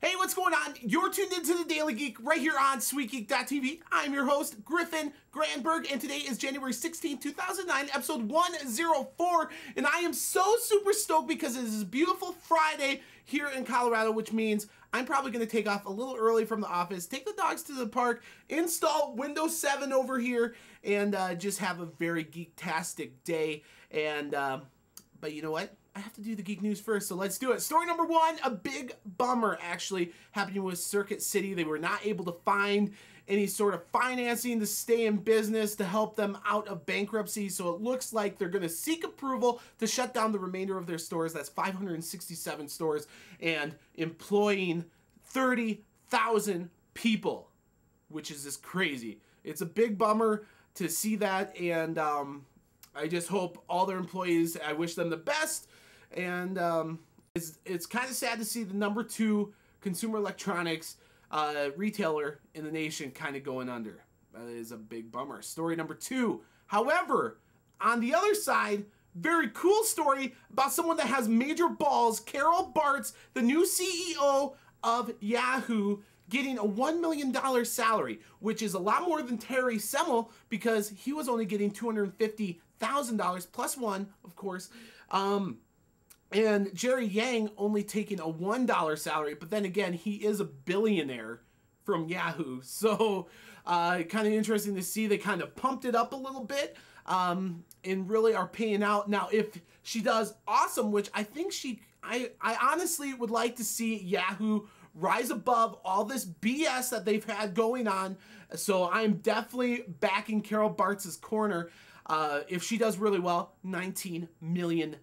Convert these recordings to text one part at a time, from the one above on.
Hey, what's going on? You're tuned into the Daily Geek right here on SweetGeekTV. I'm your host, Griffin Granberg, and today is January 16, 2009, episode 104, and I am so super stoked because it is a beautiful Friday here in Colorado, which means I'm probably going to take off a little early from the office, take the dogs to the park, install Windows 7 over here, and just have a very geektastic day. And but you know what? I have to do the geek news first, so let's do it. Story number one, a big bummer actually happening with Circuit City. They were not able to find any sort of financing to stay in business to help them out of bankruptcy, so it looks like they're going to seek approval to shut down the remainder of their stores. That's 567 stores and employing 30,000 people, which is just crazy. It's a big bummer to see that, and I just hope all their employees, I wish them the best. And it's kind of sad to see the number 2 consumer electronics retailer in the nation kind of going under. That is a big bummer. Story number 2. However, on the other side, very cool story about someone that has major balls. Carol Bartz, the new CEO of Yahoo, getting a $1 million salary, which is a lot more than Terry Semel because he was only getting $250,000 plus one, of course. And Jerry Yang only taking a $1 salary, but then again, he is a billionaire from Yahoo. So kind of interesting to see. They kind of pumped it up a little bit and really are paying out. Now, if she does awesome, which I think I honestly would like to see Yahoo rise above all this BS that they've had going on. So I'm definitely backing Carol Bartz's corner. If she does really well, $19 million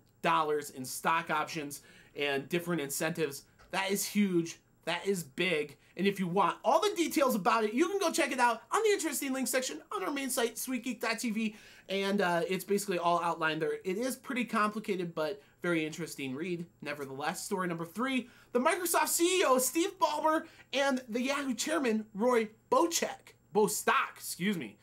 in stock options and different incentives. That is huge. That is big. And if you want all the details about it, you can go check it out on the interesting links section on our main site, SweetGeekTV, and it's basically all outlined there. It is pretty complicated, but very interesting read, nevertheless. Story number 3, the Microsoft CEO, Steve Ballmer, and the Yahoo Chairman, Roy Bostock, excuse me,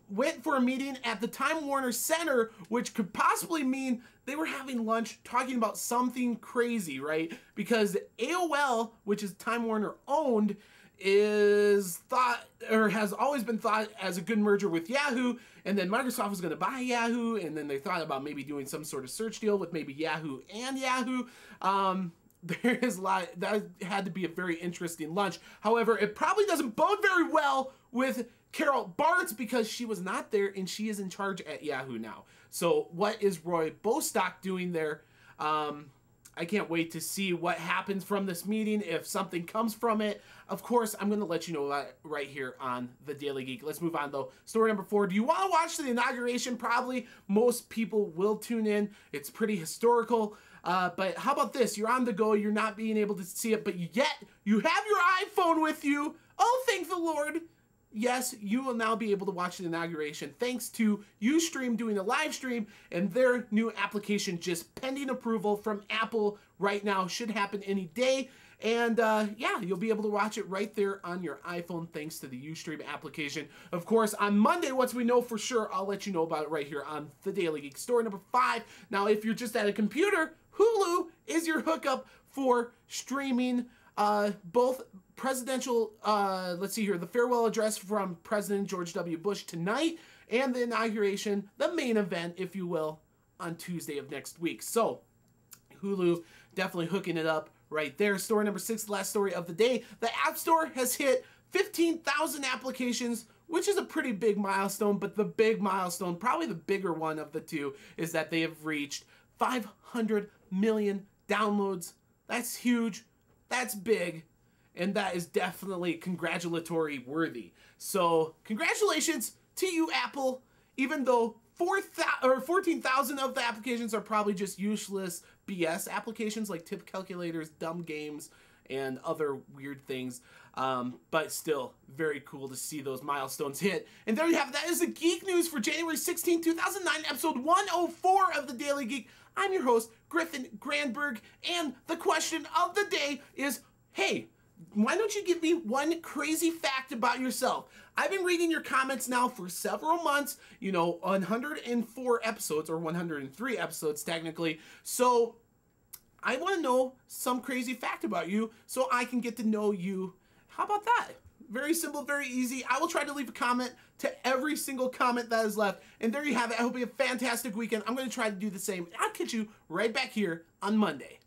went for a meeting at the Time Warner Center, which could possibly mean they were having lunch talking about something crazy, right? Because AOL, which is Time Warner owned, is thought, or has always been thought as a good merger with Yahoo, and then Microsoft was going to buy Yahoo, and then they thought about maybe doing some sort of search deal with maybe Yahoo and Yahoo. There is a lot, that had to be a very interesting lunch. However, it probably doesn't bode very well with Carol Bartz because she was not there and she is in charge at Yahoo now. So what is Roy Bostock doing there? I can't wait to see what happens from this meeting, if something comes from it. Of course, I'm going to let you know that right here on the Daily Geek. Let's move on, though. Story number 4. Do you want to watch the inauguration? Probably most people will tune in. It's pretty historical. But how about this? You're on the go. You're not being able to see it, but yet you have your iPhone with you. Oh, thank the Lord. Yes, you will now be able to watch the inauguration thanks to USTREAM doing a live stream and their new application just pending approval from Apple right now. Should happen any day. And yeah, you'll be able to watch it right there on your iPhone thanks to the USTREAM application. Of course, on Monday, once we know for sure, I'll let you know about it right here on the Daily Geek. Story number 5. Now, if you're just at a computer, Hulu is your hookup for streaming both presidential, let's see here, the farewell address from President George W. Bush tonight, and the inauguration, the main event, if you will, on Tuesday of next week. So, Hulu definitely hooking it up right there. Story number 6, the last story of the day. The App Store has hit 15,000 applications, which is a pretty big milestone, but the big milestone, probably the bigger one of the two, is that they have reached 500 million downloads. That's huge. That's big. And that is definitely congratulatory worthy. So congratulations to you, Apple, even though 14,000 of the applications are probably just useless BS applications like tip calculators, dumb games, and other weird things. But still, very cool to see those milestones hit. And there you have it. That is the Geek News for January 16, 2009, episode 104 of the Daily Geek. I'm your host, Griffin Granberg, and the question of the day is, hey, why don't you give me one crazy fact about yourself? I've been reading your comments now for several months, 104 episodes, or 103 episodes technically, so I want to know some crazy fact about you so I can get to know you. How about that? Very simple, very easy. I will try to leave a comment to every single comment that is left. And there you have it. I hope you have a fantastic weekend. I'm going to try to do the same. I'll catch you right back here on Monday.